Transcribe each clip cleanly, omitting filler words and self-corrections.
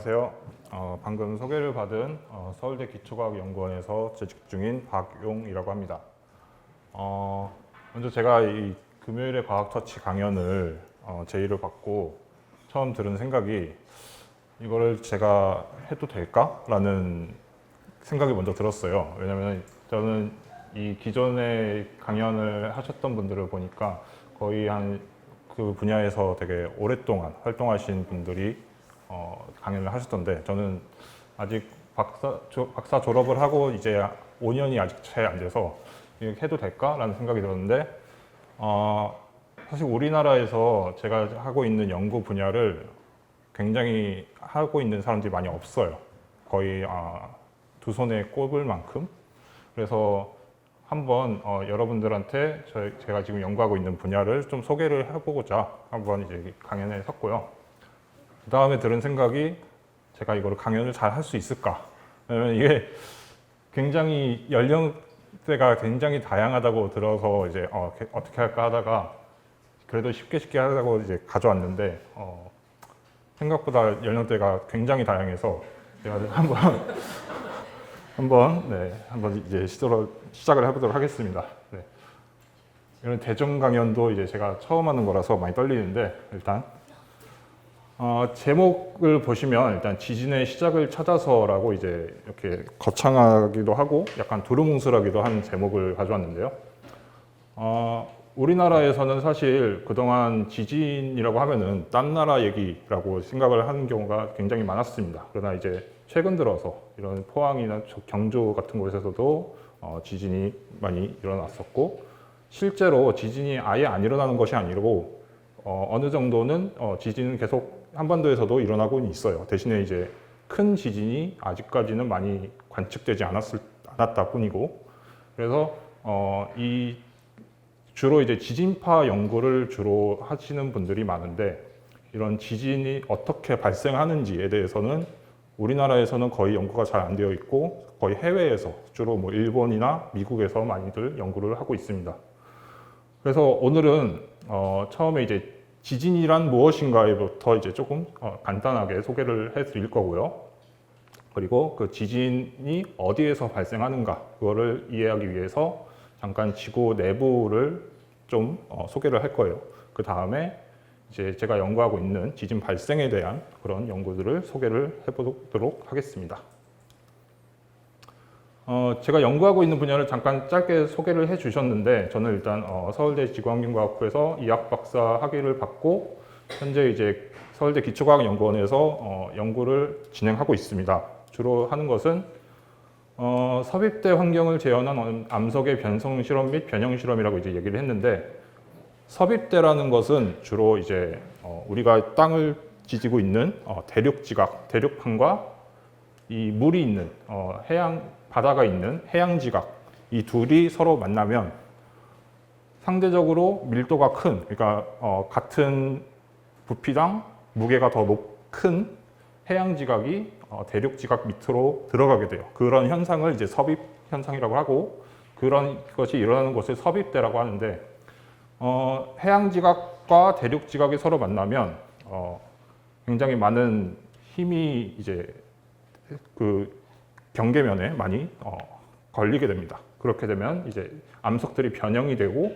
안녕하세요. 방금 소개를 받은 서울대 기초과학연구원에서 재직 중인 박용이라고 합니다. 먼저 제가 이 금요일에 과학터치 강연을 제의를 받고 처음 들은 생각이 이거를 제가 해도 될까? 라는 생각이 먼저 들었어요. 왜냐면 저는 이 기존에 강연을 하셨던 분들을 보니까 거의 한 그 분야에서 되게 오랫동안 활동하신 분들이 강연을 하셨던데 저는 아직 박사 졸업을 하고 이제 5년이 아직 채 안 돼서 이렇게 해도 될까라는 생각이 들었는데 사실 우리나라에서 제가 하고 있는 연구 분야를 굉장히 하고 있는 사람들이 많이 없어요. 거의 두 손에 꼽을 만큼. 그래서 한번 여러분들한테 제가 지금 연구하고 있는 분야를 좀 소개를 해보고자 한번 이제 강연에 섰고요. 그 다음에 들은 생각이 제가 이거를 강연을 잘 할 수 있을까? 왜냐면 이게 굉장히 연령대가 굉장히 다양하다고 들어서 이제 어떻게 할까 하다가 그래도 쉽게 하자고 이제 가져왔는데 생각보다 연령대가 굉장히 다양해서 제가 한번 이제 시작을 해보도록 하겠습니다. 네. 이런 대중 강연도 이제 제가 처음 하는 거라서 많이 떨리는데 일단 제목을 보시면 일단 지진의 시작을 찾아서라고 이제 이렇게 거창하기도 하고 약간 두루뭉술하기도 한 제목을 가져왔는데요. 우리나라에서는 사실 그동안 지진이라고 하면은 딴 나라 얘기라고 생각을 하는 경우가 굉장히 많았습니다. 그러나 이제 최근 들어서 이런 포항이나 경주 같은 곳에서도 지진이 많이 일어났었고 실제로 지진이 아예 안 일어나는 것이 아니고 어느 정도는 지진은 계속 한반도에서도 일어나고 있어요. 대신에 이제 큰 지진이 아직까지는 많이 관측되지 않았다 뿐이고 그래서 주로 이제 지진파 연구를 주로 하시는 분들이 많은데 이런 지진이 어떻게 발생하는지에 대해서는 우리나라에서는 거의 연구가 잘 안 되어 있고 거의 해외에서 주로 뭐 일본이나 미국에서 많이들 연구를 하고 있습니다. 그래서 오늘은 처음에 이제 지진이란 무엇인가에부터 이제 조금 간단하게 소개를 해드릴 거고요. 그리고 그 지진이 어디에서 발생하는가 그거를 이해하기 위해서 잠깐 지구 내부를 좀 소개를 할 거예요. 그 다음에 이제 제가 연구하고 있는 지진 발생에 대한 그런 연구들을 소개를 해보도록 하겠습니다. 제가 연구하고 있는 분야를 잠깐 짧게 소개를 해주셨는데 저는 일단 서울대 지구환경과학부에서 이학박사 학위를 받고 현재 이제 서울대 기초과학연구원에서 연구를 진행하고 있습니다. 주로 하는 것은 섭입대 환경을 재현한 암석의 변성 실험 및 변형 실험이라고 이제 얘기를 했는데 섭입대라는 것은 주로 이제 우리가 땅을 지지고 있는 대륙지각, 대륙판과 이 물이 있는 바다가 있는 해양지각 이 둘이 서로 만나면 상대적으로 밀도가 큰, 그러니까 같은 부피당 무게가 더 큰 해양지각이 대륙지각 밑으로 들어가게 돼요. 그런 현상을 이제 섭입 현상이라고 하고 그런 것이 일어나는 것을 섭입대라고 하는데 해양지각과 대륙지각이 서로 만나면 굉장히 많은 힘이 이제 그 경계면에 많이 걸리게 됩니다. 그렇게 되면 이제 암석들이 변형이 되고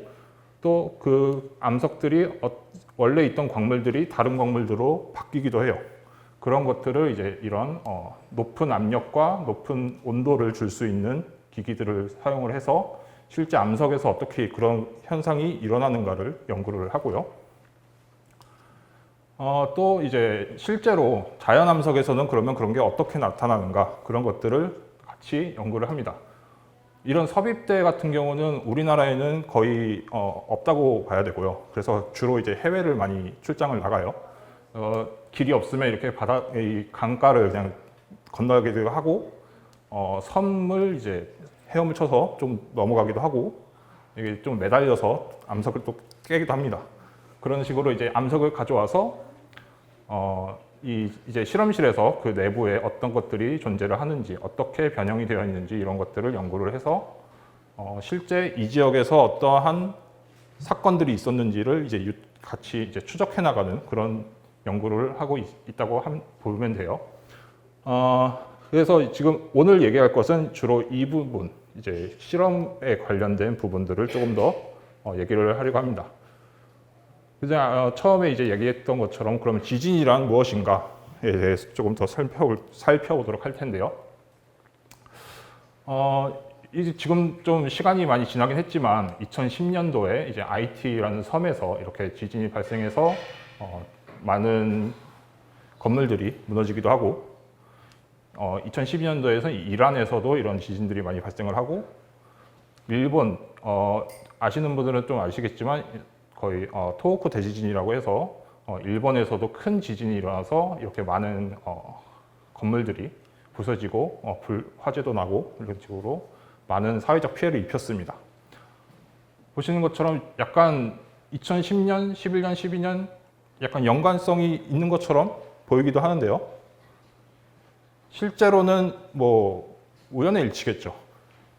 또 그 암석들이 원래 있던 광물들이 다른 광물들로 바뀌기도 해요. 그런 것들을 이제 이런 높은 압력과 높은 온도를 줄 수 있는 기기들을 사용을 해서 실제 암석에서 어떻게 그런 현상이 일어나는가를 연구를 하고요. 또 이제 실제로 자연 암석에서는 그러면 그런 게 어떻게 나타나는가 그런 것들을 같이 연구를 합니다. 이런 섭입대 같은 경우는 우리나라에는 거의 없다고 봐야 되고요. 그래서 주로 이제 해외를 많이 출장을 나가요. 길이 없으면 이렇게 이 강가를 그냥 건너기도 하고 섬을 이제 헤엄을 쳐서 좀 넘어가기도 하고 이게 좀 매달려서 암석을 또 깨기도 합니다. 그런 식으로 이제 암석을 가져와서 이제 실험실에서 그 내부에 어떤 것들이 존재를 하는지 어떻게 변형이 되어 있는지 이런 것들을 연구를 해서 실제 이 지역에서 어떠한 사건들이 있었는지를 이제 같이 이제 추적해 나가는 그런 연구를 하고 있다고 보면 돼요. 그래서 지금 오늘 얘기할 것은 주로 이 부분, 이제 실험에 관련된 부분들을 조금 더 얘기를 하려고 합니다. 그래서 처음에 이제 얘기했던 것처럼 그러면 지진이란 무엇인가에 대해서 조금 더 살펴보도록 할 텐데요. 이제 지금 좀 시간이 많이 지나긴 했지만 2010년도에 이제 IT라는 섬에서 이렇게 지진이 발생해서 많은 건물들이 무너지기도 하고 2012년도에서 이란에서도 이런 지진들이 많이 발생을 하고 일본 아시는 분들은 좀 아시겠지만 거의 토호쿠 대지진이라고 해서 일본에서도 큰 지진이 일어나서 이렇게 많은 건물들이 부서지고 화재도 나고 이런 식으로 많은 사회적 피해를 입혔습니다. 보시는 것처럼 약간 2010년, 11년, 12년 약간 연관성이 있는 것처럼 보이기도 하는데요. 실제로는 뭐 우연의 일치겠죠.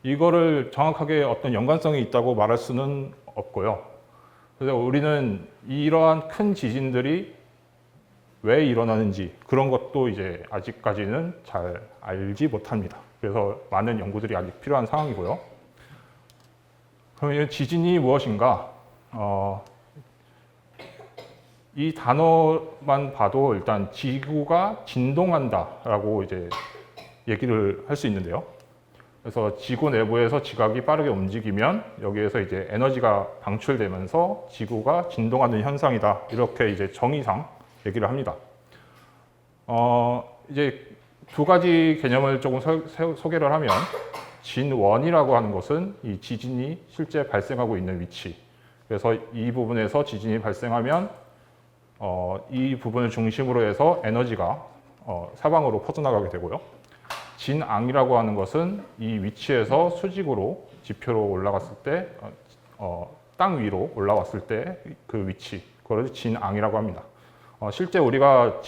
이거를 정확하게 어떤 연관성이 있다고 말할 수는 없고요. 그래서 우리는 이러한 큰 지진들이 왜 일어나는지 그런 것도 이제 아직까지는 잘 알지 못합니다. 그래서 많은 연구들이 아직 필요한 상황이고요. 그럼 지진이 무엇인가? 이 단어만 봐도 일단 지구가 진동한다라고 이제 얘기를 할 수 있는데요. 그래서 지구 내부에서 지각이 빠르게 움직이면 여기에서 이제 에너지가 방출되면서 지구가 진동하는 현상이다. 이렇게 이제 정의상 얘기를 합니다. 이제 두 가지 개념을 조금 소개를 하면 진원이라고 하는 것은 이 지진이 실제 발생하고 있는 위치. 그래서 이 부분에서 지진이 발생하면 이 부분을 중심으로 해서 에너지가 사방으로 퍼져나가게 되고요. 진앙이라고 하는 것은 이 위치에서 수직으로 지표로 올라갔을 때, 땅 위로 올라왔을 때 그 위치, 그걸 진앙이라고 합니다. 실제 우리가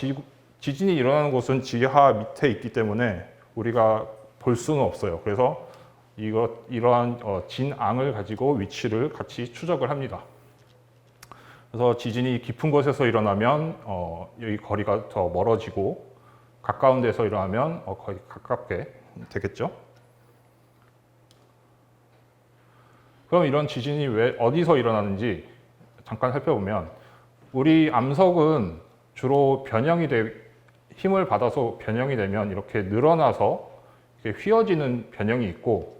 지진이 일어나는 곳은 지하 밑에 있기 때문에 우리가 볼 수는 없어요. 그래서 이러한 진앙을 가지고 위치를 같이 추적을 합니다. 그래서 지진이 깊은 곳에서 일어나면 여기 거리가 더 멀어지고 가까운 데서 일어나면 거의 가깝게 되겠죠. 그럼 이런 지진이 왜 어디서 일어나는지 잠깐 살펴보면 우리 암석은 주로 힘을 받아서 변형이 되면 이렇게 늘어나서 이렇게 휘어지는 변형이 있고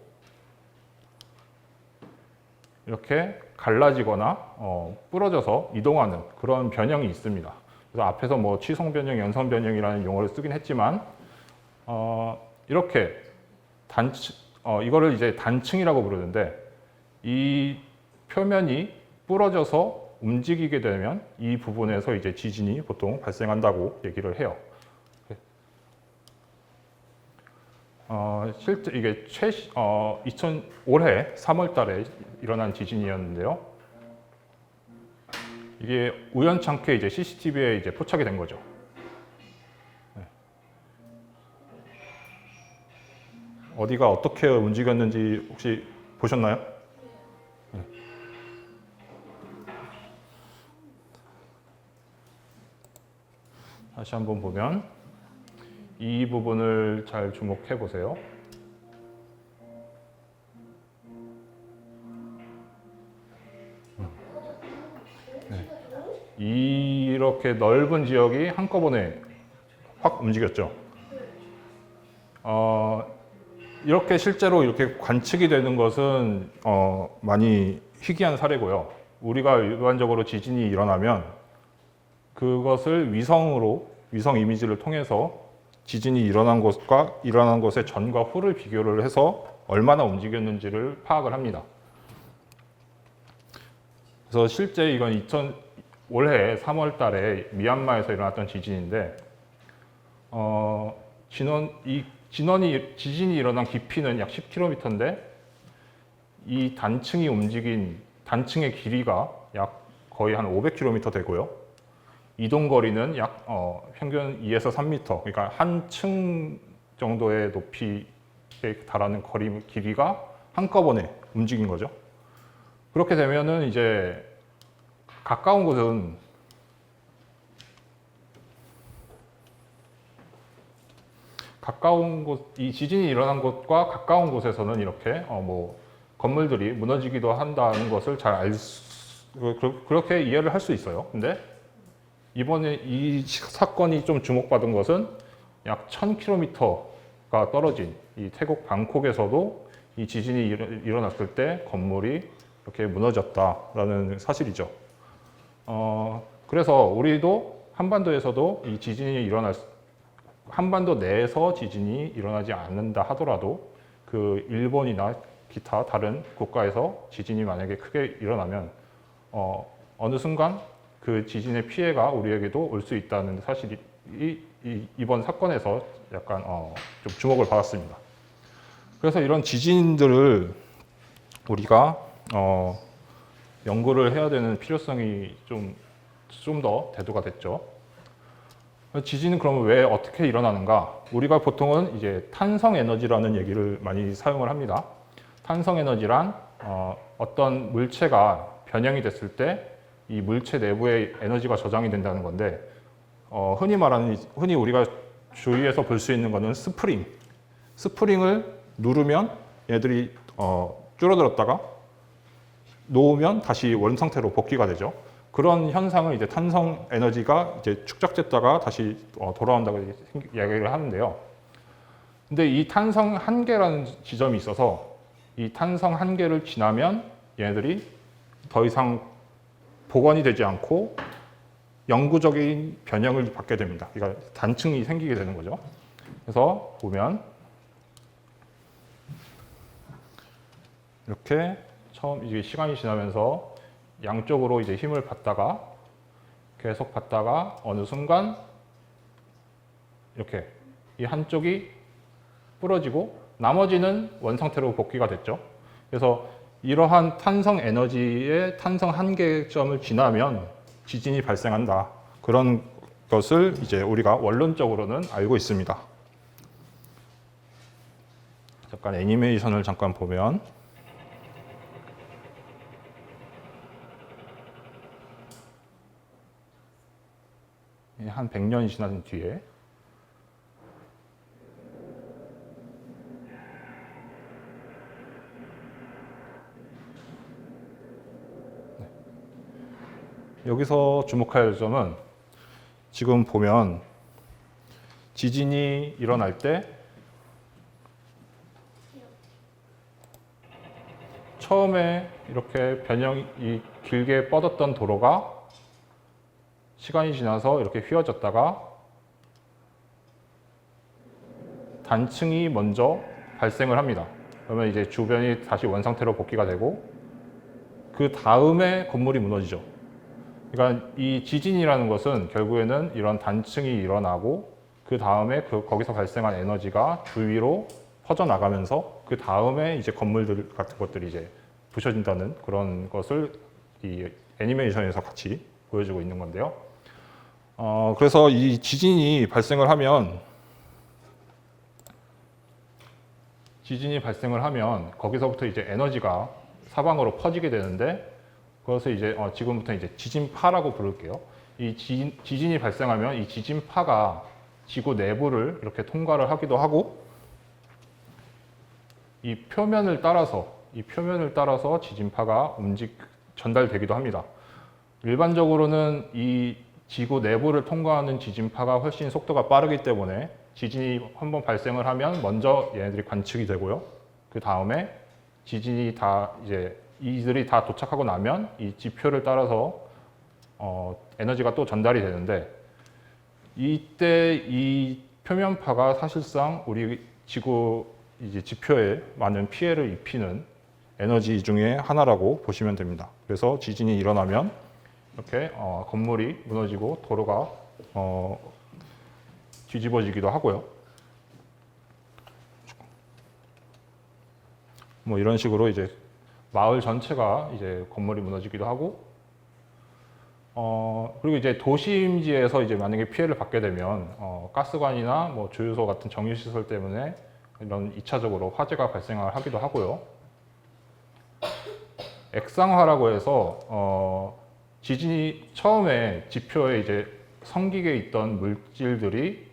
이렇게 갈라지거나 부러져서 이동하는 그런 변형이 있습니다. 그래서 앞에서 뭐 취성 변형, 연성 변형이라는 용어를 쓰긴 했지만 이렇게 이거를 이제 단층이라고 부르는데 이 표면이 부러져서 움직이게 되면 이 부분에서 이제 지진이 보통 발생한다고 얘기를 해요. 실제 이게 올해 3월 달에 일어난 지진이었는데요. 이게 우연찮게 이제 CCTV에 이제 포착이 된 거죠. 네. 어디가 어떻게 움직였는지 혹시 보셨나요? 네. 다시 한번 보면 이 부분을 잘 주목해 보세요. 네. 이렇게 넓은 지역이 한꺼번에 확 움직였죠. 이렇게 실제로 이렇게 관측이 되는 것은 많이 희귀한 사례고요. 우리가 일반적으로 지진이 일어나면 그것을 위성 이미지를 통해서 지진이 일어난 것과 일어난 것의 전과 후를 비교를 해서 얼마나 움직였는지를 파악을 합니다. 그래서 실제 이건 올해 3월 달에 미얀마에서 일어났던 지진인데 지진이 일어난 깊이는 약 10km인데 이 단층의 길이가 약 거의 한 500km 되고요. 이동 거리는 약 평균 2에서 3m, 그러니까 한 층 정도의 높이에 달하는 길이가 한꺼번에 움직인 거죠. 그렇게 되면은 이제 가까운 곳은 가까운 곳, 이 지진이 일어난 곳과 가까운 곳에서는 이렇게 뭐 건물들이 무너지기도 한다는 것을 그렇게 이해를 할 수 있어요. 근데 이번에 이 사건이 좀 주목받은 것은 약 1000km가 떨어진 이 태국 방콕에서도 이 지진이 일어났을 때 건물이 이렇게 무너졌다라는 사실이죠. 그래서 우리도 한반도에서도 이 지진이 한반도 내에서 지진이 일어나지 않는다 하더라도 그 일본이나 기타 다른 국가에서 지진이 만약에 크게 일어나면 어느 순간 그 지진의 피해가 우리에게도 올 수 있다는 사실이 이번 사건에서 약간 좀 주목을 받았습니다. 그래서 이런 지진들을 우리가 연구를 해야 되는 필요성이 좀 더 대두가 됐죠. 지진은 그러면 왜 어떻게 일어나는가? 우리가 보통은 이제 탄성 에너지라는 얘기를 많이 사용을 합니다. 탄성 에너지란 어떤 물체가 변형이 됐을 때 이 물체 내부에 에너지가 저장이 된다는 건데 흔히 우리가 주위에서 볼 수 있는 거는 스프링을 누르면 얘들이 줄어들었다가 놓으면 다시 원상태로 복귀가 되죠. 그런 현상을 이제 탄성 에너지가 이제 축적됐다가 다시 돌아온다고 이야기를 하는데요. 근데 이 탄성 한계라는 지점이 있어서 이 탄성 한계를 지나면 얘네들이 더 이상 복원이 되지 않고 영구적인 변형을 받게 됩니다. 그러니까 단층이 생기게 되는 거죠. 그래서 보면 이렇게 처음 이제 시간이 지나면서 양쪽으로 이제 힘을 받다가 계속 받다가 어느 순간 이렇게 이 한쪽이 부러지고 나머지는 원상태로 복귀가 됐죠. 그래서 이러한 탄성 에너지의 탄성 한계점을 지나면 지진이 발생한다. 그런 것을 이제 우리가 원론적으로는 알고 있습니다. 잠깐 애니메이션을 잠깐 보면 한 100년이 지난 뒤에 여기서 주목할 점은 지금 보면 지진이 일어날 때 처음에 이렇게 변형이 길게 뻗었던 도로가 시간이 지나서 이렇게 휘어졌다가 단층이 먼저 발생을 합니다. 그러면 이제 주변이 다시 원상태로 복귀가 되고 그 다음에 건물이 무너지죠. 그러니까 이 지진이라는 것은 결국에는 이런 단층이 일어나고 그 다음에 거기서 발생한 에너지가 주위로 퍼져나가면서 그 다음에 이제 건물들 같은 것들이 이제 부셔진다는 그런 것을 이 애니메이션에서 같이 보여주고 있는 건데요. 그래서 이 지진이 발생을 하면 거기서부터 이제 에너지가 사방으로 퍼지게 되는데 그것을 이제 지금부터 이제 지진파라고 부를게요. 이 지진이 발생하면 이 지진파가 지구 내부를 이렇게 통과를 하기도 하고 이 표면을 따라서 지진파가 전달되기도 합니다. 일반적으로는 이 지구 내부를 통과하는 지진파가 훨씬 속도가 빠르기 때문에 지진이 한번 발생을 하면 먼저 얘네들이 관측이 되고요. 그 다음에 지진이 이들이 다 도착하고 나면 이 지표를 따라서 에너지가 또 전달이 되는데 이때 이 표면파가 사실상 우리 지구 이제 지표에 많은 피해를 입히는 에너지 중에 하나라고 보시면 됩니다. 그래서 지진이 일어나면 이렇게 건물이 무너지고 도로가 뒤집어지기도 하고요. 뭐 이런 식으로 이제 마을 전체가 이제 건물이 무너지기도 하고, 그리고 이제 도심지에서 이제 만약에 피해를 받게 되면 가스관이나 뭐 주유소 같은 정유시설 때문에 이런 2차적으로 화재가 발생을 하기도 하고요. 액상화라고 해서 지진이 처음에 지표에 이제 성기게 있던 물질들이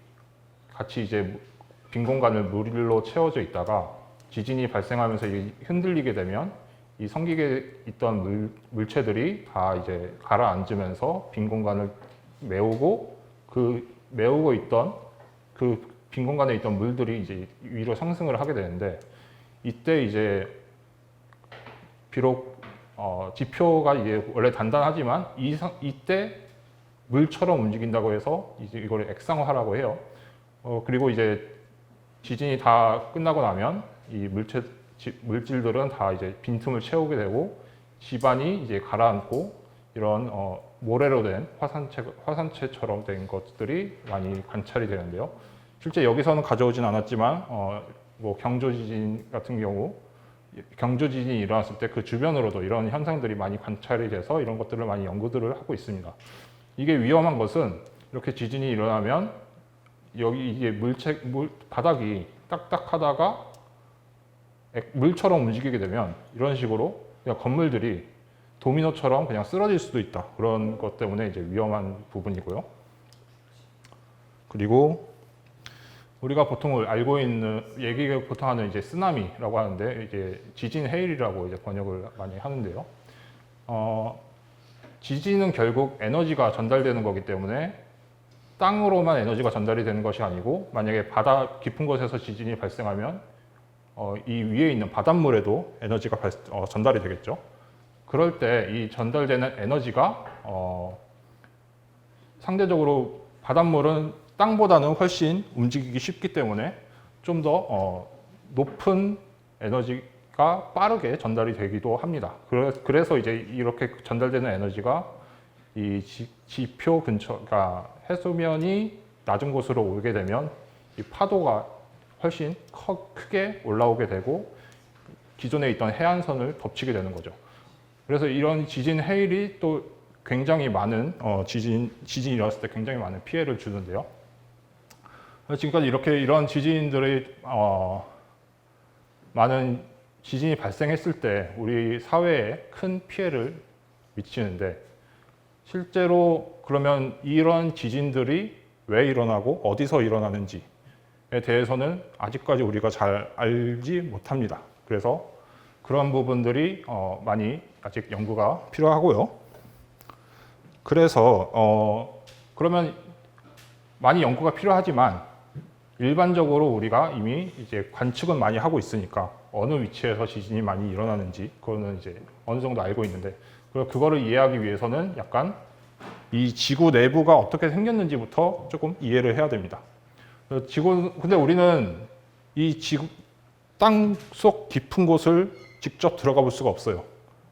같이 이제 빈 공간을 물로 채워져 있다가 지진이 발생하면서 흔들리게 되면 이 성기계에 있던 물체들이 다 이제 가라앉으면서 빈 공간을 메우고 메우고 있던 그 빈 공간에 있던 물들이 이제 위로 상승을 하게 되는데 이때 이제 비록 지표가 이제 원래 단단하지만 이때 물처럼 움직인다고 해서 이제 이걸 액상화라고 해요. 그리고 이제 지진이 다 끝나고 나면 이 물질들은 다 이제 빈틈을 채우게 되고 집안이 이제 가라앉고 이런 모래로 된 화산체처럼 된 것들이 많이 관찰이 되는데요. 실제 여기서는 가져오진 않았지만 뭐 경조지진 같은 경우 경조지진이 일어났을 때 그 주변으로도 이런 현상들이 많이 관찰이 돼서 이런 것들을 많이 연구들을 하고 있습니다. 이게 위험한 것은 이렇게 지진이 일어나면 여기 이게 바닥이 딱딱하다가 물처럼 움직이게 되면 이런 식으로 그냥 건물들이 도미노처럼 그냥 쓰러질 수도 있다. 그런 것 때문에 이제 위험한 부분이고요. 그리고 우리가 보통 알고 있는 얘기가 보통 하는 이제 쓰나미라고 하는데 이제 지진 해일이라고 이제 번역을 많이 하는데요. 지진은 결국 에너지가 전달되는 거기 때문에 땅으로만 에너지가 전달이 되는 것이 아니고 만약에 바다 깊은 곳에서 지진이 발생하면 이 위에 있는 바닷물에도 에너지가 전달이 되겠죠. 그럴 때 이 전달되는 에너지가 상대적으로 바닷물은 땅보다는 훨씬 움직이기 쉽기 때문에 좀 더 높은 에너지가 빠르게 전달이 되기도 합니다. 그래서 이제 이렇게 전달되는 에너지가 이 지표 근처, 그러니까 해수면이 낮은 곳으로 오게 되면 이 파도가 훨씬 크게 올라오게 되고 기존에 있던 해안선을 덮치게 되는 거죠. 그래서 이런 지진 해일이 또 굉장히 많은 지진이 일어났을 때 굉장히 많은 피해를 주는데요. 지금까지 이런 지진들이 많은 지진이 발생했을 때 우리 사회에 큰 피해를 미치는데 실제로 그러면 이런 지진들이 왜 일어나고 어디서 일어나는지에 대해서는 아직까지 우리가 잘 알지 못합니다. 그래서 그런 부분들이 많이 아직 연구가 필요하고요. 그래서 그러면 많이 연구가 필요하지만 일반적으로 우리가 이미 이제 관측은 많이 하고 있으니까 어느 위치에서 지진이 많이 일어나는지 그거는 이제 어느 정도 알고 있는데 그거를 이해하기 위해서는 약간 이 지구 내부가 어떻게 생겼는지부터 조금 이해를 해야 됩니다. 근데 우리는 이 지구 땅 속 깊은 곳을 직접 들어가 볼 수가 없어요.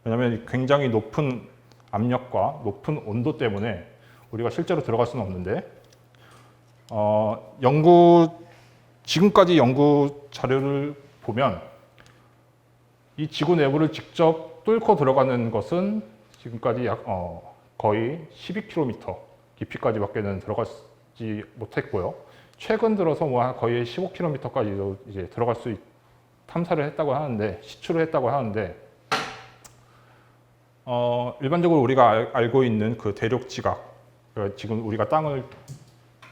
왜냐하면 굉장히 높은 압력과 높은 온도 때문에 우리가 실제로 들어갈 수는 없는데 지금까지 연구 자료를 보면 이 지구 내부를 직접 뚫고 들어가는 것은 지금까지 거의 12km 깊이까지밖에는 들어가지 못했고요. 최근 들어서 뭐 거의 15km까지도 이제 들어갈 수 탐사를 했다고 하는데 시추를 했다고 하는데 일반적으로 우리가 알고 있는 그 대륙 지각, 그러니까 지금 우리가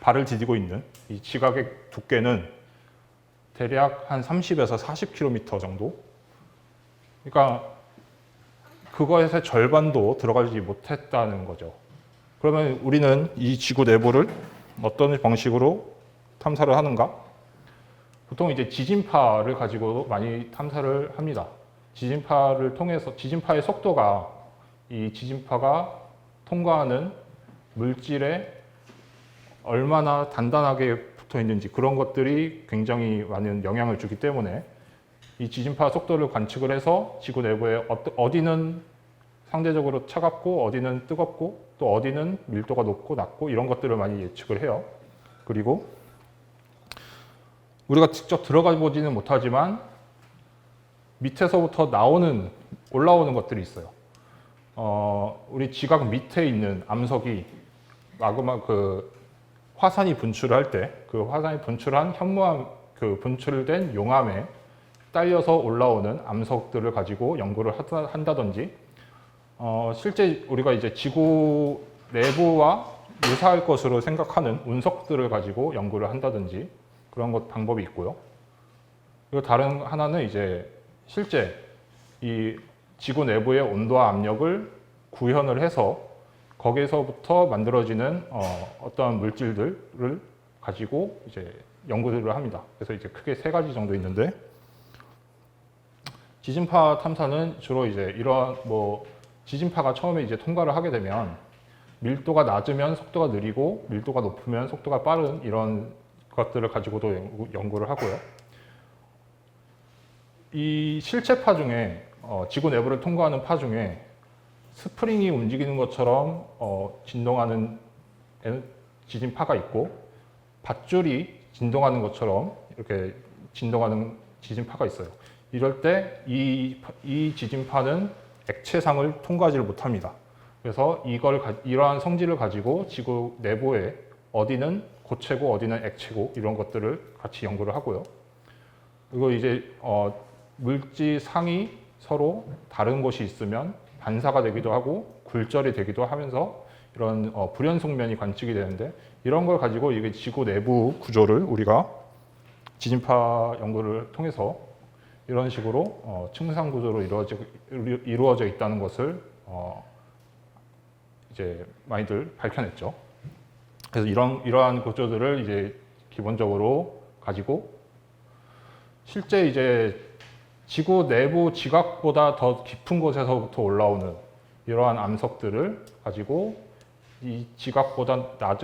발을 디디고 있는 이 지각의 두께는 대략 한 30에서 40km 정도. 그러니까 그거에서 절반도 들어가지 못했다는 거죠. 그러면 우리는 이 지구 내부를 어떤 방식으로 탐사를 하는가? 보통 이제 지진파를 가지고 많이 탐사를 합니다. 지진파를 통해서 지진파의 속도가 이 지진파가 통과하는 물질에 얼마나 단단하게 붙어 있는지 그런 것들이 굉장히 많은 영향을 주기 때문에 이 지진파 속도를 관측을 해서 지구 내부에 어디는 상대적으로 차갑고 어디는 뜨겁고 또 어디는 밀도가 높고 낮고 이런 것들을 많이 예측을 해요. 그리고 우리가 직접 들어가 보지는 못하지만 밑에서부터 올라오는 것들이 있어요. 우리 지각 밑에 있는 암석이 마그마 화산이 분출할 때 그 화산이 분출한 현무암 분출된 용암에 딸려서 올라오는 암석들을 가지고 연구를 한다든지 실제 우리가 이제 지구 내부와 유사할 것으로 생각하는 운석들을 가지고 연구를 한다든지 그런 것 방법이 있고요. 그리고 다른 하나는 이제 실제 이 지구 내부의 온도와 압력을 구현을 해서 거기에서부터 만들어지는 어떠한 물질들을 가지고 이제 연구들을 합니다. 그래서 이제 크게 세 가지 정도 있는데, 지진파 탐사는 주로 이제 이러한 지진파가 처음에 이제 통과를 하게 되면 밀도가 낮으면 속도가 느리고 밀도가 높으면 속도가 빠른 이런 것들을 가지고도 연구를 하고요. 이 실체파 중에 지구 내부를 통과하는 파 중에 스프링이 움직이는 것처럼 진동하는 지진파가 있고, 밧줄이 진동하는 것처럼 이렇게 진동하는 지진파가 있어요. 이럴 때 이 지진파는 액체상을 통과하지를 못합니다. 그래서 이러한 성질을 가지고 지구 내부에 어디는 고체고 어디는 액체고 이런 것들을 같이 연구를 하고요. 그리고 이제 물질상이 서로 다른 곳이 있으면 반사가 되기도 하고 굴절이 되기도 하면서 이런 불연속면이 관측이 되는데, 이런 걸 가지고 이게 지구 내부 구조를 우리가 지진파 연구를 통해서 이런 식으로 층상 구조로 이루어져 있다는 것을 이제 많이들 밝혀냈죠. 그래서 이러한 구조들을 이제 기본적으로 가지고 실제 이제 지구 내부 지각보다 더 깊은 곳에서부터 올라오는 이러한 암석들을 가지고 이 지각보다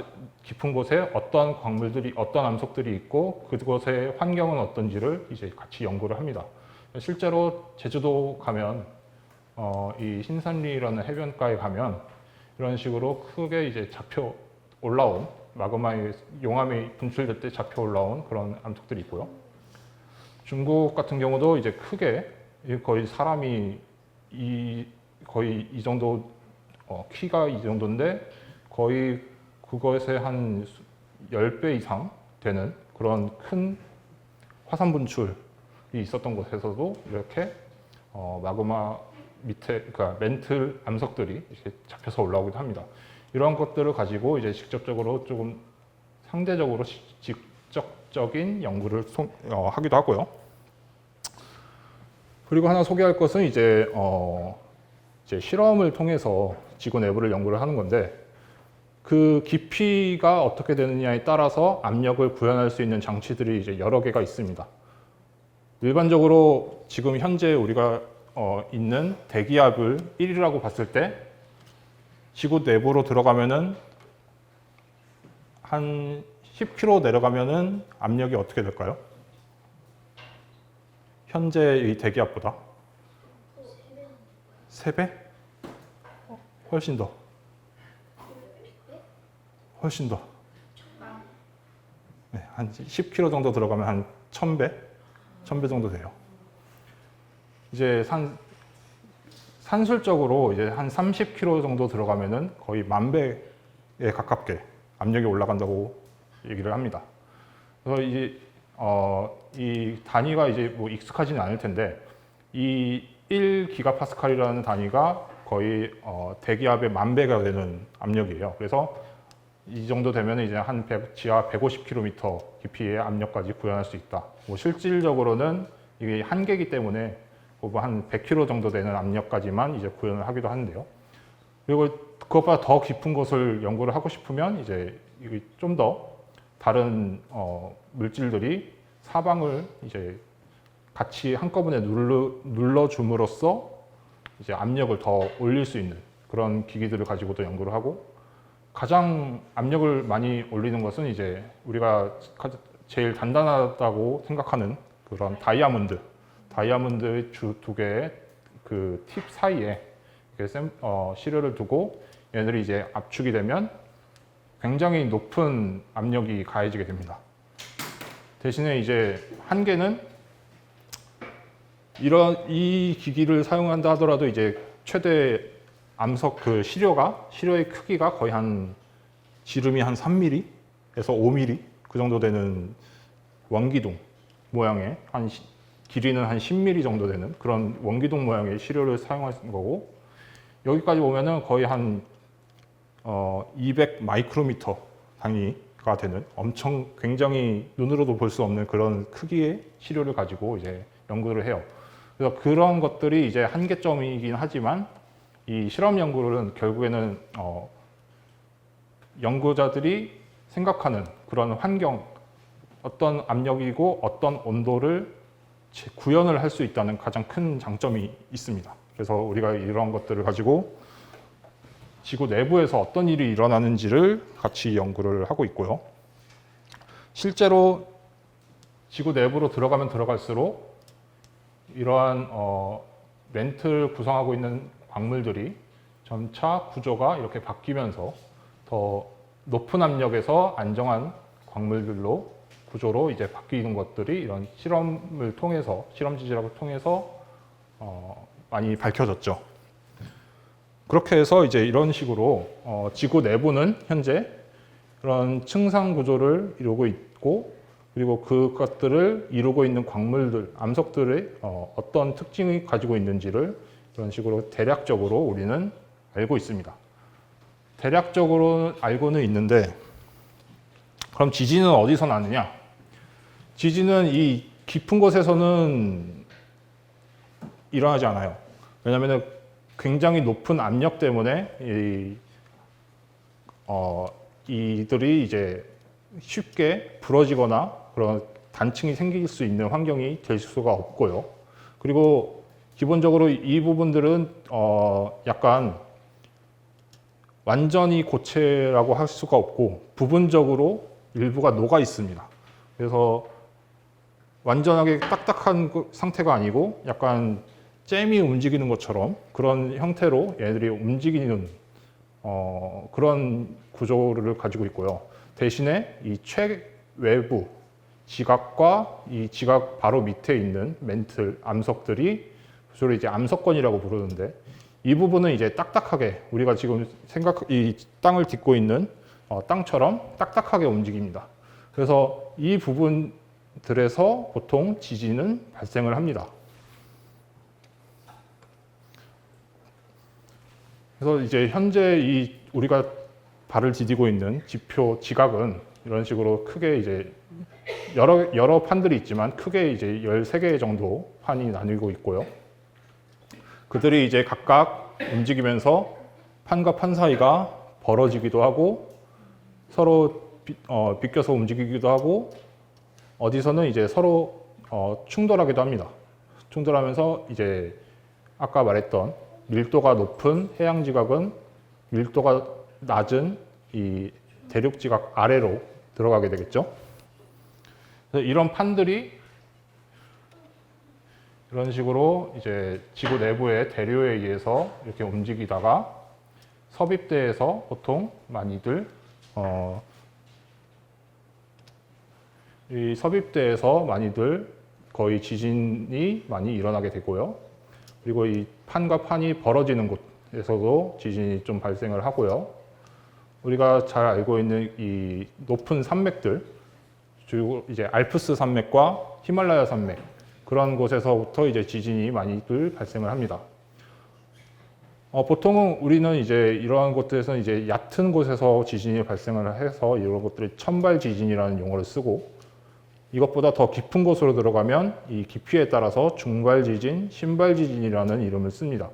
깊은 곳에 어떤 광물들이, 어떤 암석들이 있고 그곳의 환경은 어떤지를 이제 같이 연구를 합니다. 실제로 제주도 가면 이 신산리라는 해변가에 가면 이런 식으로 크게 이제 잡혀 올라온 마그마의 용암이 분출될 때 잡혀 올라온 그런 암석들이 있고요. 중국 같은 경우도 이제 크게 거의 사람이 거의 이 정도 키가 이 정도인데 거의 그것의 한 10배 이상 되는 그런 큰 화산 분출이 있었던 곳에서도 이렇게 마그마 밑에, 그러니까 멘틀 암석들이 이렇게 잡혀서 올라오기도 합니다. 이런 것들을 가지고 이제 직접적으로 조금 상대적으로 직접적인 연구를 하기도 하고요. 그리고 하나 소개할 것은 이제 실험을 통해서 지구 내부를 연구를 하는 건데, 그 깊이가 어떻게 되느냐에 따라서 압력을 구현할 수 있는 장치들이 이제 여러 개가 있습니다. 일반적으로 지금 현재 우리가 있는 대기압을 1이라고 봤을 때 지구 내부로 들어가면은 한 10km 내려가면은 압력이 어떻게 될까요? 현재의 대기압보다 3배? 훨씬 더. 훨씬 더. 네, 한 10km 정도 들어가면 한 1000배? 1000배 정도 돼요. 이제 산술적으로 이제 한 30km 정도 들어가면은 거의 10,000배에 가깝게 압력이 올라간다고 얘기를 합니다. 그래서 이제 이 단위가 이제 뭐 익숙하지는 않을 텐데, 이 1기가파스칼이라는 단위가 거의 대기압의 10,000배가 되는 압력이에요. 그래서 이 정도 되면 이제 한 지하 150km 깊이의 압력까지 구현할 수 있다. 뭐 실질적으로는 이게 한계이기 때문에 한 100km 정도 되는 압력까지만 이제 구현을 하기도 하는데요. 그리고 그것보다 더 깊은 곳을 연구를 하고 싶으면 이제 좀 더 다른 물질들이 사방을 이제 같이 한꺼번에 눌러줌으로써 이제 압력을 더 올릴 수 있는 그런 기기들을 가지고도 연구를 하고, 가장 압력을 많이 올리는 것은 이제 우리가 제일 단단하다고 생각하는 그런 다이아몬드 주 2개의 그 팁 사이에 시료를 두고 얘들이 이제 압축이 되면 굉장히 높은 압력이 가해지게 됩니다. 대신에 이제 한계는 이 기기를 사용한다 하더라도 이제 최대 암석 시료의 크기가 거의 지름이 한 3mm에서 5mm 그 정도 되는 원기둥 모양의 길이는 한 10mm 정도 되는 그런 원기둥 모양의 시료를 사용하는 거고, 여기까지 보면은 거의 한 200 마이크로미터 단위 킬로미터가 되는 엄청 굉장히 눈으로도 볼 수 없는 그런 크기의 시료를 가지고 이제 연구를 해요. 그래서 그런 것들이 이제 한계점이긴 하지만 이 실험 연구는 결국에는 연구자들이 생각하는 그런 환경, 어떤 압력이고 어떤 온도를 구현을 할 수 있다는 가장 큰 장점이 있습니다. 그래서 우리가 이런 것들을 가지고 지구 내부에서 어떤 일이 일어나는지를 같이 연구를 하고 있고요. 실제로 지구 내부로 들어가면 들어갈수록 이러한 멘트를 구성하고 있는 광물들이 점차 구조가 이렇게 바뀌면서 더 높은 압력에서 안정한 광물들로 구조로 이제 바뀌는 것들이 이런 실험을 통해서 실험 지질학을 통해서 많이 밝혀졌죠. 그렇게 해서 이제 이런 식으로 지구 내부는 현재 그런 층상 구조를 이루고 있고 그리고 그것들을 이루고 있는 광물들, 암석들의 어떤 특징을 가지고 있는지를 이런 식으로 대략적으로 우리는 알고 있습니다. 대략적으로 알고는 있는데 그럼 지진은 어디서 나느냐? 지진은 이 깊은 곳에서는 일어나지 않아요. 왜냐하면 굉장히 높은 압력 때문에 이들이 이제 쉽게 부러지거나 그런 단층이 생길 수 있는 환경이 될 수가 없고요. 그리고 기본적으로 이 부분들은 약간 완전히 고체라고 할 수가 없고 부분적으로 일부가 녹아 있습니다. 그래서 완전하게 딱딱한 상태가 아니고 약간 잼이 움직이는 것처럼 그런 형태로 얘들이 움직이는 그런 구조를 가지고 있고요. 대신에 이 최외부 지각과 이 지각 바로 밑에 있는 멘틀 암석들이 주로 이제 암석권이라고 부르는데 이 부분은 이제 딱딱하게 우리가 지금 이 땅을 딛고 있는 땅처럼 딱딱하게 움직입니다. 그래서 이 부분들에서 보통 지진은 발생을 합니다. 그래서 이제 현재 우리가 발을 디디고 있는 지표 지각은 이런 식으로 크게 이제 여러 판들이 있지만 크게 이제 13개 정도 판이 나뉘고 있고요. 그들이 이제 각각 움직이면서 판과 판 사이가 벌어지기도 하고 서로 비껴서 움직이기도 하고 어디서는 이제 서로 충돌하기도 합니다. 충돌하면서 이제 아까 말했던 밀도가 높은 해양 지각은 밀도가 낮은 이 대륙 지각 아래로 들어가게 되겠죠. 그래서 이런 판들이 이런 식으로 이제 지구 내부의 대류에 의해서 이렇게 움직이다가 섭입대에서 보통 많이들 이 섭입대에서 많이들 거의 지진이 많이 일어나게 되고요. 그리고 이 판과 판이 벌어지는 곳에서도 지진이 좀 발생을 하고요. 우리가 잘 알고 있는 이 높은 산맥들, 주로 이제 알프스 산맥과 히말라야 산맥 그런 곳에서부터 이제 지진이 많이들 발생을 합니다. 보통은 우리는 이제 이러한 곳들에서 이제 얕은 곳에서 지진이 발생을 해서 이런 것들을 천발 지진이라는 용어를 쓰고 이것보다 더 깊은 곳으로 들어가면 이 깊이에 따라서 중발 지진, 신발 지진이라는 이름을 씁니다.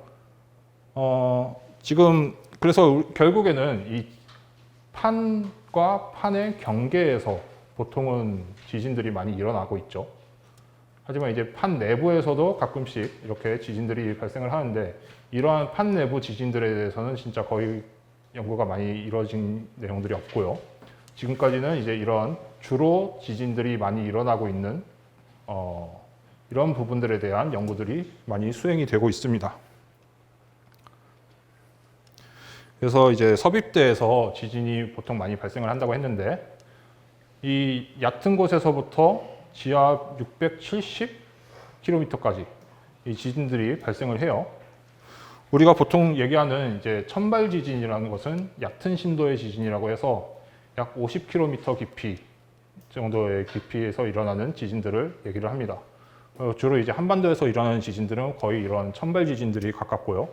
지금 그래서 결국에는 이 판과 판의 경계에서 보통은 지진들이 많이 일어나고 있죠. 하지만 이제 판 내부에서도 가끔씩 이렇게 지진들이 발생을 하는데 이러한 판 내부 지진들에 대해서는 진짜 거의 연구가 많이 이루어진 내용들이 없고요. 지금까지는 이제 이런 주로 지진들이 많이 일어나고 있는 이런 부분들에 대한 연구들이 많이 수행이 되고 있습니다. 그래서 이제 섭입대에서 지진이 보통 많이 발생을 한다고 했는데 이 얕은 곳에서부터 지하 670km까지 이 지진들이 발생을 해요. 우리가 보통 얘기하는 이제 천발 지진이라는 것은 얕은 심도의 지진이라고 해서 약 50km 깊이 정도의 깊이에서 일어나는 지진들을 얘기를 합니다. 주로 이제 한반도에서 일어나는 지진들은 거의 이런 천발 지진들이 가깝고요.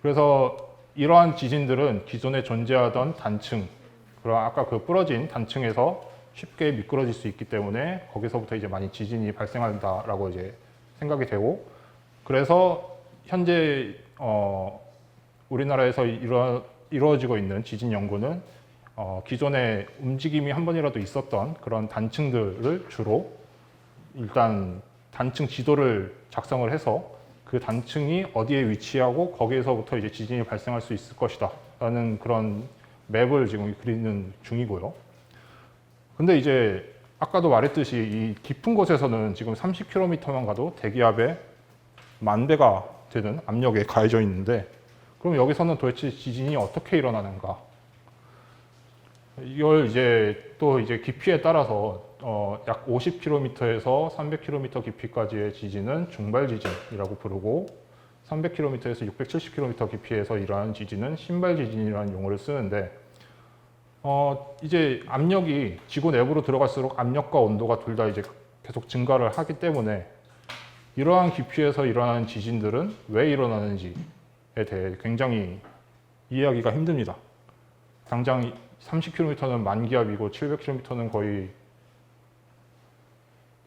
그래서 이러한 지진들은 기존에 존재하던 단층, 그런 아까 그 부러진 단층에서 쉽게 미끄러질 수 있기 때문에 거기서부터 이제 많이 지진이 발생한다라고 이제 생각이 되고, 그래서 현재 우리나라에서 이루어지고 있는 지진 연구는 기존에 움직임이 한 번이라도 있었던 그런 단층들을 주로 일단 단층 지도를 작성을 해서 그 단층이 어디에 위치하고 거기에서부터 이제 지진이 발생할 수 있을 것이다 라는 그런 맵을 지금 그리는 중이고요. 근데 이제 아까도 말했듯이 이 깊은 곳에서는 지금 30km만 가도 대기압의 10,000배가 되는 압력에 가해져 있는데, 그럼 여기서는 도대체 지진이 어떻게 일어나는가? 이걸 이제 또 이제 깊이에 따라서 약 50km에서 300km 깊이까지의 지진은 중발 지진이라고 부르고, 300km에서 670km 깊이에서 일어나는 지진은 신발 지진이라는 용어를 쓰는데, 이제 압력이 지구 내부로 들어갈수록 압력과 온도가 둘 다 이제 계속 증가를 하기 때문에 이러한 깊이에서 일어나는 지진들은 왜 일어나는지에 대해 굉장히 이해하기가 힘듭니다. 당장 30km는 만기압이고 700km는 거의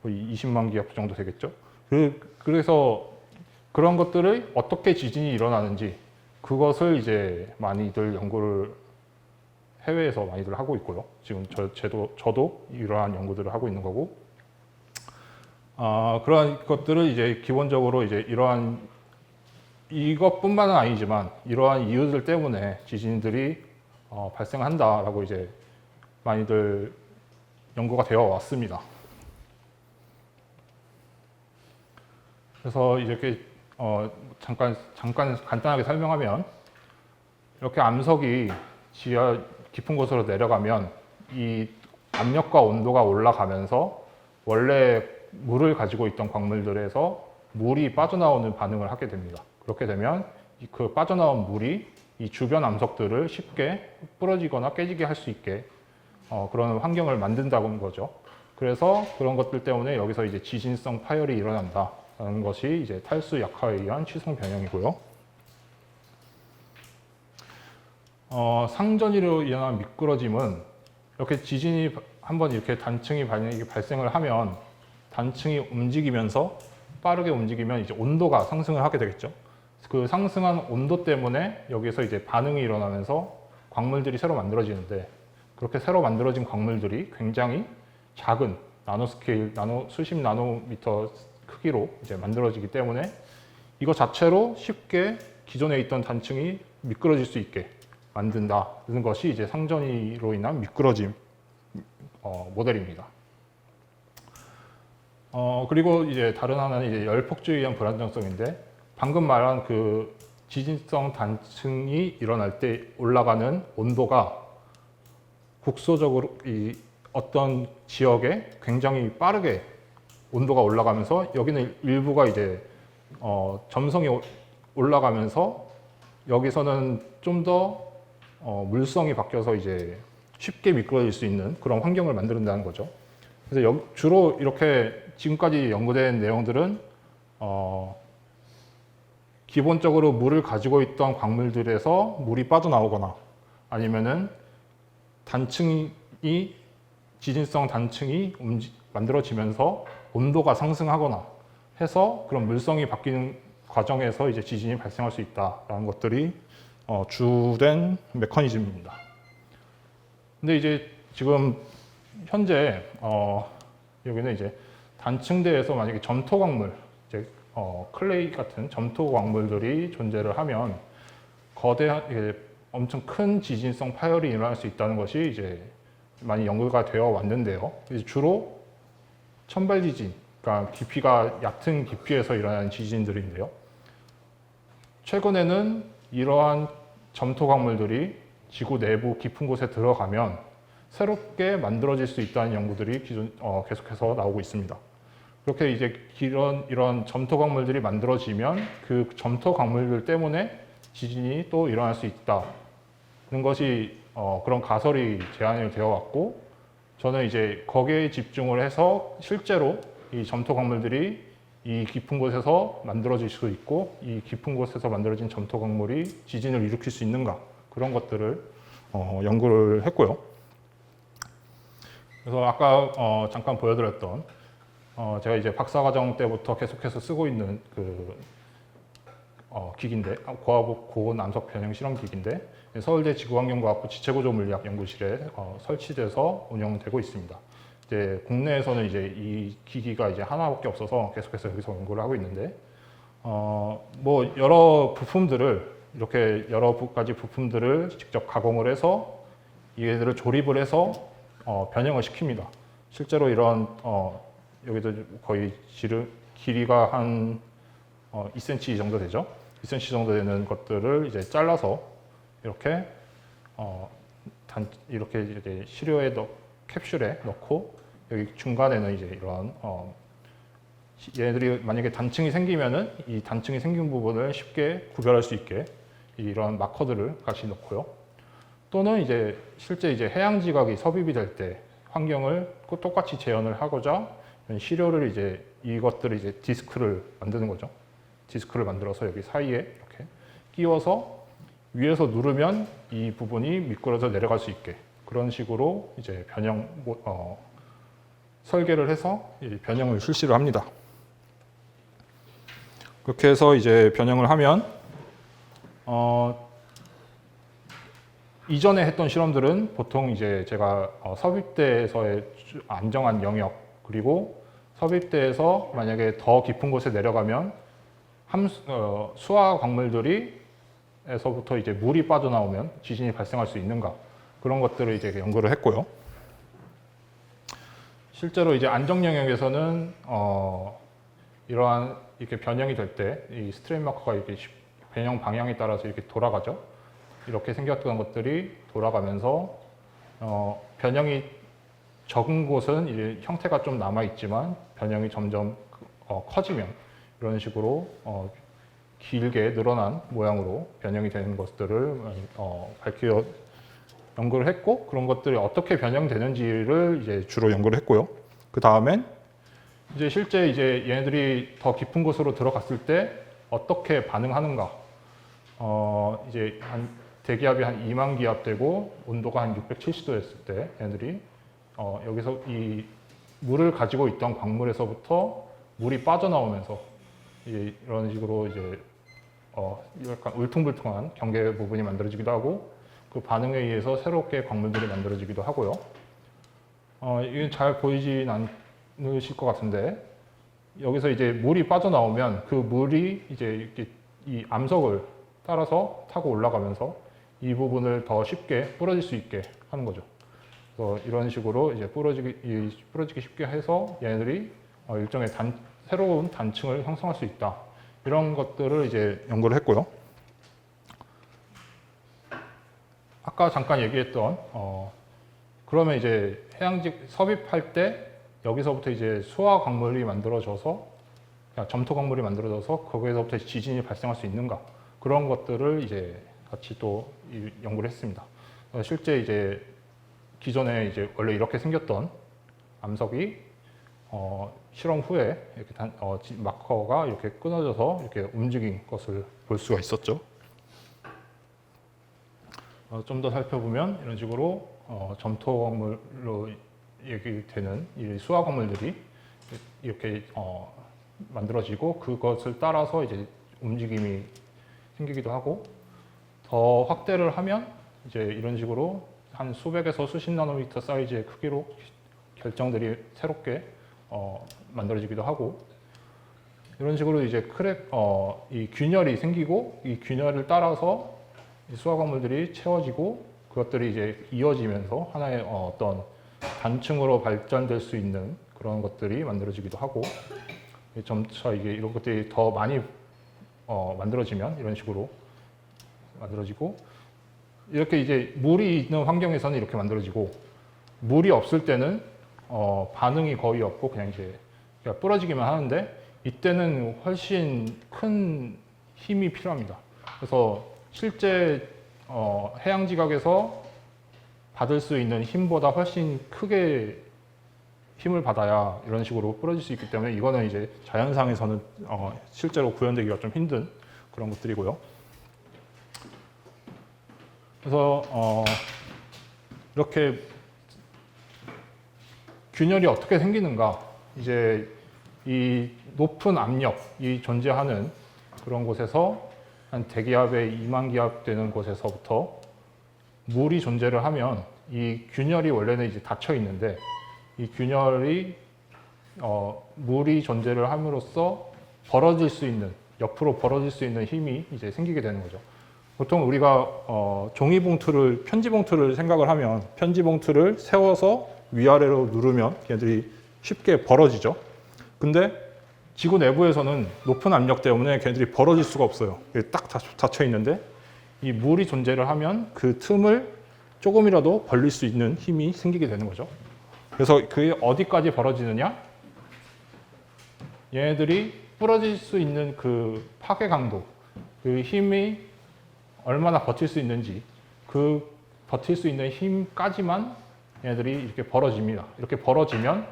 20만 기압 정도 되겠죠. 그래서 그런 것들을 어떻게 지진이 일어나는지 그것을 이제 많이들 연구를 해외에서 많이들 하고 있고요. 지금 저도 이러한 연구들을 하고 있는 거고, 그러한 것들을 이제 기본적으로 이제 이것뿐만은 아니지만 이러한 이유들 때문에 지진들이 발생한다라고 이제 많이들 연구가 되어 왔습니다. 그래서 이렇게 잠깐 간단하게 설명하면, 이렇게 암석이 지하 깊은 곳으로 내려가면 이 압력과 온도가 올라가면서 원래 물을 가지고 있던 광물들에서 물이 빠져나오는 반응을 하게 됩니다. 그렇게 되면 그 빠져나온 물이 이 주변 암석들을 쉽게 부러지거나 깨지게 할 수 있게 그런 환경을 만든다는 거죠. 그래서 그런 것들 때문에 여기서 이제 지진성 파열이 일어난다는 것이 이제 탈수 약화에 의한 취성 변형이고요. 상전이로 일어난 미끄러짐은 이렇게 지진이 한번 이렇게 단층이 발생을 하면 단층이 움직이면서 빠르게 움직이면 이제 온도가 상승을 하게 되겠죠. 그 상승한 온도 때문에 여기서 이제 반응이 일어나면서 광물들이 새로 만들어지는데, 그렇게 새로 만들어진 광물들이 굉장히 작은 나노스케일, 수십 나노미터 크기로 이제 만들어지기 때문에 이거 자체로 쉽게 기존에 있던 단층이 미끄러질 수 있게 만든다는 것이 이제 상전이로 인한 미끄러짐 모델입니다. 그리고 이제 다른 하나는 이제 열폭주에 의한 불안정성인데, 방금 말한 그 지진성 단층이 일어날 때 올라가는 온도가 국소적으로 이 어떤 지역에 굉장히 빠르게 온도가 올라가면서 여기는 일부가 이제 점성이 올라가면서 여기서는 좀 더 물성이 바뀌어서 이제 쉽게 미끄러질 수 있는 그런 환경을 만든다는 거죠. 그래서 주로 이렇게 지금까지 연구된 내용들은 기본적으로 물을 가지고 있던 광물들에서 물이 빠져나오거나 아니면은 지진성 단층이 만들어지면서 온도가 상승하거나 해서 그런 물성이 바뀌는 과정에서 이제 지진이 발생할 수 있다라는 것들이 주된 메커니즘입니다. 근데 이제 지금 현재 여기는 이제 단층대에서 만약에 점토 광물, 이제 클레이 같은 점토 광물들이 존재를 하면 거대한 엄청 큰 지진성 파열이 일어날 수 있다는 것이 이제 많이 연구가 되어 왔는데요. 주로 천발 지진, 그러니까 깊이가 얕은 깊이에서 일어나는 지진들인데요. 최근에는 이러한 점토 광물들이 지구 내부 깊은 곳에 들어가면 새롭게 만들어질 수 있다는 연구들이 계속해서 나오고 있습니다. 그렇게 이제 이런 점토 광물들이 만들어지면 그 점토 광물들 때문에 지진이 또 일어날 수 있다는 것이 그런 가설이 제안이 되어 왔고, 저는 이제 거기에 집중을 해서 실제로 이 점토 광물들이 이 깊은 곳에서 만들어질 수 있고, 이 깊은 곳에서 만들어진 점토 광물이 지진을 일으킬 수 있는가, 그런 것들을 연구를 했고요. 그래서 아까 잠깐 보여드렸던 제가 이제 박사과정 때부터 계속해서 쓰고 있는 그 기기인데 고화복 고온 암석 변형 실험 기기인데 서울대 지구환경과학부 지체구조물리학 연구실에 설치돼서 운영되고 있습니다. 이제 국내에서는 이제 이 기기가 이제 하나밖에 없어서 계속해서 여기서 연구를 하고 있는데 뭐 여러 부품들을 이렇게 여러 가지 부품들을 직접 가공을 해서 얘들을 조립을 해서 변형을 시킵니다. 실제로 이런 여기도 거의 길이가 한 2cm 정도 되죠. 2cm 정도 되는 것들을 이제 잘라서 이렇게 이렇게 이제 캡슐에 넣고 여기 중간에는 이제 이런 얘네들이 만약에 단층이 생기면은 이 단층이 생긴 부분을 쉽게 구별할 수 있게 이런 마커들을 같이 넣고요. 또는 이제 실제 이제 해양 지각이 섭입이 될 때 환경을 똑같이 재현을 하고자 시료를 이제 이것들을 이제 디스크를 만드는 거죠. 디스크를 만들어서 여기 사이에 이렇게 끼워서 위에서 누르면 이 부분이 미끄러져 내려갈 수 있게 그런 식으로 이제 변형 설계를 해서 변형을 실시를 합니다. 그렇게 해서 이제 변형을 하면 이전에 했던 실험들은 보통 이제 제가 섭입대에서의 안정한 영역 그리고 섭입대에서 만약에 더 깊은 곳에 내려가면 수화 광물들이 에서부터 이제 물이 빠져나오면 지진이 발생할 수 있는가 그런 것들을 이제 연구를 했고요. 실제로 이제 안정 영역에서는 이러한 이렇게 변형이 될 때 이 스트레인 마커가 이렇게 변형 방향에 따라서 이렇게 돌아가죠. 이렇게 생겼던 것들이 돌아가면서 변형이 적은 곳은 이제 형태가 좀 남아 있지만 변형이 점점 커지면 이런 식으로 길게 늘어난 모양으로 변형이 되는 것들을 밝혀 연구를 했고 그런 것들이 어떻게 변형되는지를 이제 주로 연구를 했고요. 그 다음엔 이제 실제 이제 얘네들이 더 깊은 곳으로 들어갔을 때 어떻게 반응하는가. 이제 대기압이 한 2만 기압 되고 온도가 한 670도 됐을 때 얘네들이 여기서 이 물을 가지고 있던 광물에서부터 물이 빠져나오면서 이런 식으로 이제 약간 울퉁불퉁한 경계 부분이 만들어지기도 하고 그 반응에 의해서 새롭게 광물들이 만들어지기도 하고요. 이게 잘 보이진 않으실 것 같은데 여기서 이제 물이 빠져나오면 그 물이 이제 이렇게 이 암석을 따라서 타고 올라가면서 이 부분을 더 쉽게 부러질 수 있게 하는 거죠. 그래서 이런 식으로 이제 부러지기 쉽게 해서 얘네들이 일종의 새로운 단층을 형성할 수 있다. 이런 것들을 이제 연구를 했고요. 아까 잠깐 얘기했던 그러면 이제 해양직 섭입할 때 여기서부터 이제 수화 광물이 만들어져서 점토 광물이 만들어져서 거기에서부터 지진이 발생할 수 있는가 그런 것들을 이제 같이 또 연구를 했습니다. 실제 이제 기존에 이제 원래 이렇게 생겼던 암석이 실험 후에 이렇게 마커가 이렇게 끊어져서 이렇게 움직인 것을 볼 수가 있었죠. 좀 더 살펴보면 이런 식으로 점토 광물로 얘기되는 이 수화 광물들이 이렇게 만들어지고 그것을 따라서 이제 움직임이 생기기도 하고 더 확대를 하면 이제 이런 식으로 한 수백에서 수십 나노미터 사이즈의 크기로 결정들이 새롭게 만들어지기도 하고 이런 식으로 이제 이 균열이 생기고 이 균열을 따라서 이 수화 광물들이 채워지고 그것들이 이제 이어지면서 하나의 어떤 단층으로 발전될 수 있는 그런 것들이 만들어지기도 하고 점차 이게 이런 것들이 더 많이 만들어지면 이런 식으로 만들어지고 이렇게 이제 물이 있는 환경에서는 이렇게 만들어지고 물이 없을 때는 반응이 거의 없고 그냥 이제 부러지기만 하는데 이때는 훨씬 큰 힘이 필요합니다. 그래서 실제 해양 지각에서 받을 수 있는 힘보다 훨씬 크게 힘을 받아야 이런 식으로 부러질 수 있기 때문에 이거는 이제 자연상에서는 실제로 구현되기가 좀 힘든 그런 것들이고요. 그래서 이렇게 균열이 어떻게 생기는가? 이제 이 높은 압력이 존재하는 그런 곳에서 한 대기압에 2만 기압 되는 곳에서부터 물이 존재를 하면 이 균열이 원래는 이제 닫혀 있는데 이 균열이 물이 존재를 함으로써 벌어질 수 있는 옆으로 벌어질 수 있는 힘이 이제 생기게 되는 거죠. 보통 우리가 종이봉투를 편지봉투를 생각을 하면 편지봉투를 세워서 위아래로 누르면 걔네들이 쉽게 벌어지죠. 근데 지구 내부에서는 높은 압력 때문에 걔네들이 벌어질 수가 없어요. 딱 닫혀 있는데 이 물이 존재를 하면 그 틈을 조금이라도 벌릴 수 있는 힘이 생기게 되는 거죠. 그래서 그게 어디까지 벌어지느냐? 얘네들이 부러질 수 있는 그 파괴 강도, 그 힘이 얼마나 버틸 수 있는지, 그 버틸 수 있는 힘까지만 얘네들이 이렇게 벌어집니다. 이렇게 벌어지면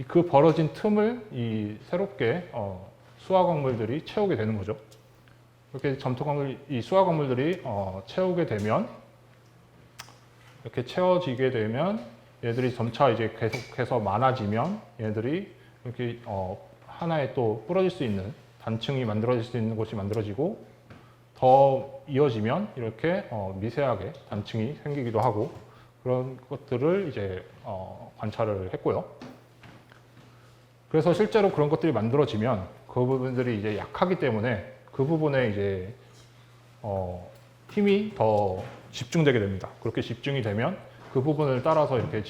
그 벌어진 틈을 이 새롭게 수화광물들이 채우게 되는 거죠. 이렇게 이 수화광물들이 채우게 되면 이렇게 채워지게 되면 얘들이 점차 이제 계속해서 많아지면 얘들이 이렇게 하나의 또 부러질 수 있는 단층이 만들어질 수 있는 곳이 만들어지고 더 이어지면 이렇게 미세하게 단층이 생기기도 하고 그런 것들을 이제 관찰을 했고요. 그래서 실제로 그런 것들이 만들어지면 그 부분들이 이제 약하기 때문에 그 부분에 이제 힘이 더 집중되게 됩니다. 그렇게 집중이 되면 그 부분을 따라서 이렇게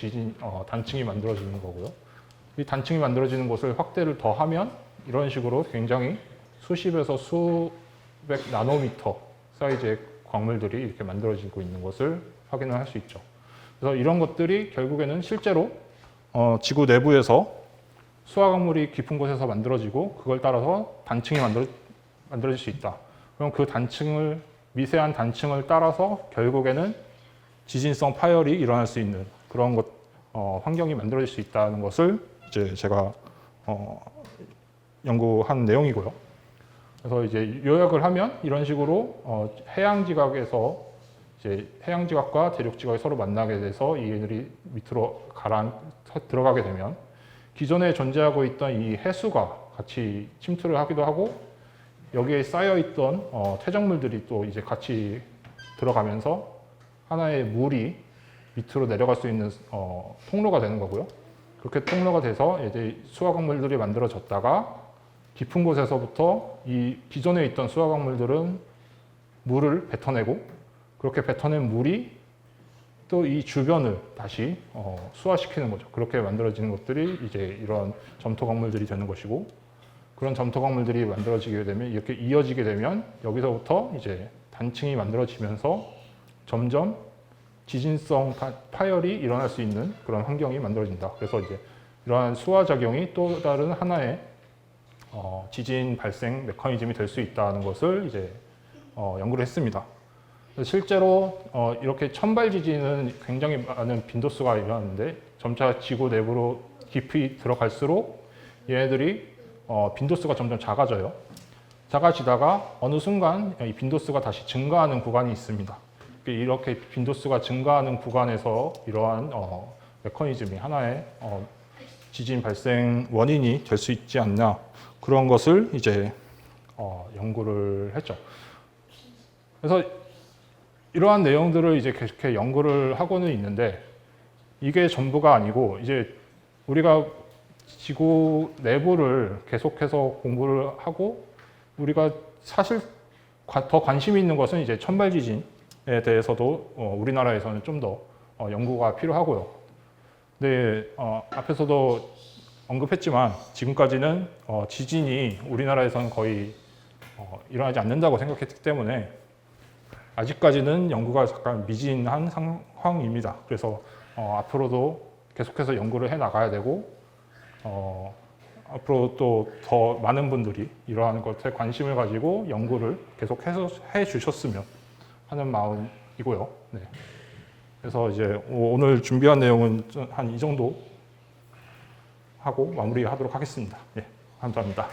단층이 만들어지는 거고요. 이 단층이 만들어지는 곳을 확대를 더 하면 이런 식으로 굉장히 수십에서 수백 나노미터 사이즈의 광물들이 이렇게 만들어지고 있는 것을 확인을 할 수 있죠. 그래서 이런 것들이 결국에는 실제로 지구 내부에서 수화광물이 깊은 곳에서 만들어지고 그걸 따라서 단층이 만들어질 수 있다. 그럼 그 미세한 단층을 따라서 결국에는 지진성 파열이 일어날 수 있는 그런 환경이 만들어질 수 있다는 것을 이제 제가 연구한 내용이고요. 그래서 이제 요약을 하면 이런 식으로 해양지각에서 이제 해양지각과 대륙지각이 서로 만나게 돼서 이들이 밑으로 들어가게 되면 기존에 존재하고 있던 이 해수가 같이 침투를 하기도 하고 여기에 쌓여 있던 퇴적물들이 또 이제 같이 들어가면서 하나의 물이 밑으로 내려갈 수 있는 통로가 되는 거고요. 그렇게 통로가 돼서 이제 수화광물들이 만들어졌다가 깊은 곳에서부터 이 기존에 있던 수화광물들은 물을 뱉어내고 그렇게 뱉어낸 물이 또 이 주변을 다시 수화시키는 거죠. 그렇게 만들어지는 것들이 이제 이런 점토광물들이 되는 것이고 그런 점토광물들이 만들어지게 되면 이렇게 이어지게 되면 여기서부터 이제 단층이 만들어지면서 점점 지진성 파열이 일어날 수 있는 그런 환경이 만들어진다. 그래서 이제 이러한 수화작용이 또 다른 하나의 지진 발생 메커니즘이 될 수 있다는 것을 이제 연구를 했습니다. 실제로 이렇게 천발 지진은 굉장히 많은 빈도수가 일어나는데 점차 지구 내부로 깊이 들어갈수록 얘네들이 빈도수가 점점 작아져요. 작아지다가 어느 순간 이 빈도수가 다시 증가하는 구간이 있습니다. 이렇게 빈도수가 증가하는 구간에서 이러한 메커니즘이 하나의 지진 발생 원인이 될 수 있지 않나 그런 것을 이제 연구를 했죠. 그래서 이러한 내용들을 이제 계속 연구를 하고는 있는데 이게 전부가 아니고 이제 우리가 지구 내부를 계속해서 공부를 하고 우리가 사실 더 관심이 있는 것은 이제 천발 지진에 대해서도 우리나라에서는 좀 더 연구가 필요하고요. 근데 앞에서도 언급했지만 지금까지는 지진이 우리나라에서는 거의 일어나지 않는다고 생각했기 때문에 아직까지는 연구가 잠깐 미진한 상황입니다. 그래서 앞으로도 계속해서 연구를 해 나가야 되고 앞으로 또 더 많은 분들이 이러한 것에 관심을 가지고 연구를 계속해서 해 주셨으면 하는 마음이고요. 네. 그래서 이제 오늘 준비한 내용은 한 이 정도 하고 마무리하도록 하겠습니다. 네, 감사합니다.